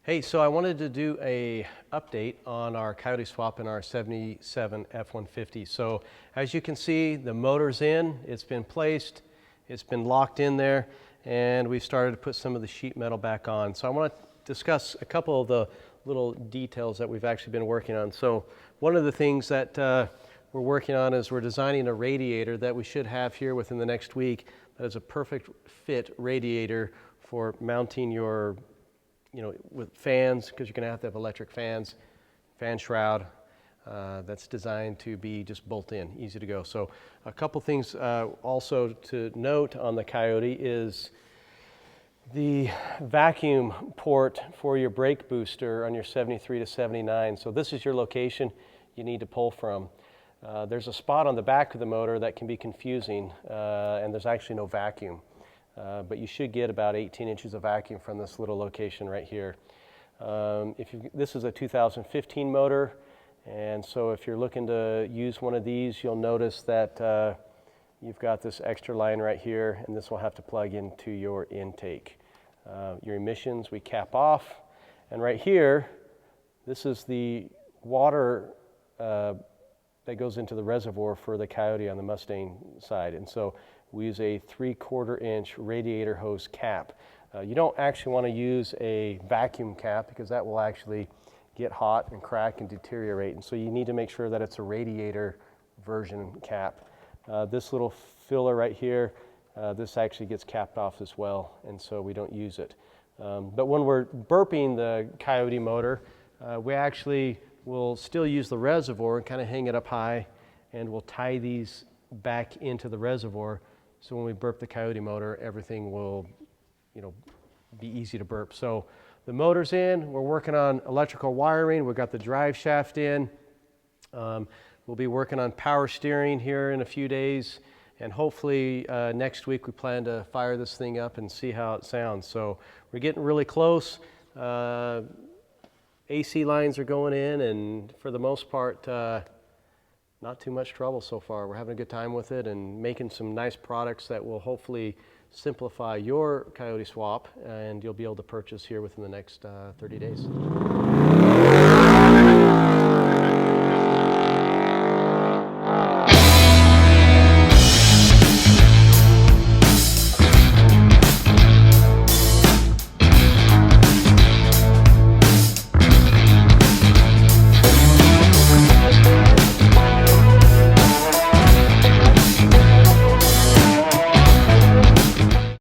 Hey, so I wanted to do a update on our COYOTE swap in our 77 F150. So as you can see, the motor's in, it's been placed, it's been locked in there, and we've started to put some of the sheet metal back on. So I want to discuss a couple of the little details that we've actually been working on. So one of the things that we're working on is we're designing a radiator that we should have here within the next week that is a perfect fit radiator for mounting your with fans, because you're going to have electric fans, fan shroud that's designed to be just bolt in, easy to go. So a couple things also to note on the COYOTE is the vacuum port for your brake booster on your 73 to 79. So this is your location you need to pull from. There's a spot on the back of the motor that can be confusing, and there's actually no vacuum. But you should get about 18 inches of vacuum from this little location right here. This is a 2015 motor, and so if you're looking to use one of these, you'll notice that you've got this extra line right here, and this will have to plug into your intake. Your emissions we cap off, and right here, this is the water that goes into the reservoir for the COYOTE on the Mustang side, and so we use a 3/4 inch radiator hose cap. You don't actually want to use a vacuum cap because that will actually get hot and crack and deteriorate, and so you need to make sure that it's a radiator version cap. This little filler right here, this actually gets capped off as well, and so we don't use it. But when we're burping the COYOTE motor, we actually will still use the reservoir and kind of hang it up high, and we'll tie these back into the reservoir. So when we burp the COYOTE motor, everything will, be easy to burp. So the motor's in, we're working on electrical wiring, we've got the drive shaft in. We'll be working on power steering here in a few days, and hopefully next week we plan to fire this thing up and see how it sounds. So we're getting really close. AC lines are going in, and for the most part, not too much trouble so far. We're having a good time with it and making some nice products that will hopefully simplify your COYOTE swap, and you'll be able to purchase here within the next 30 days.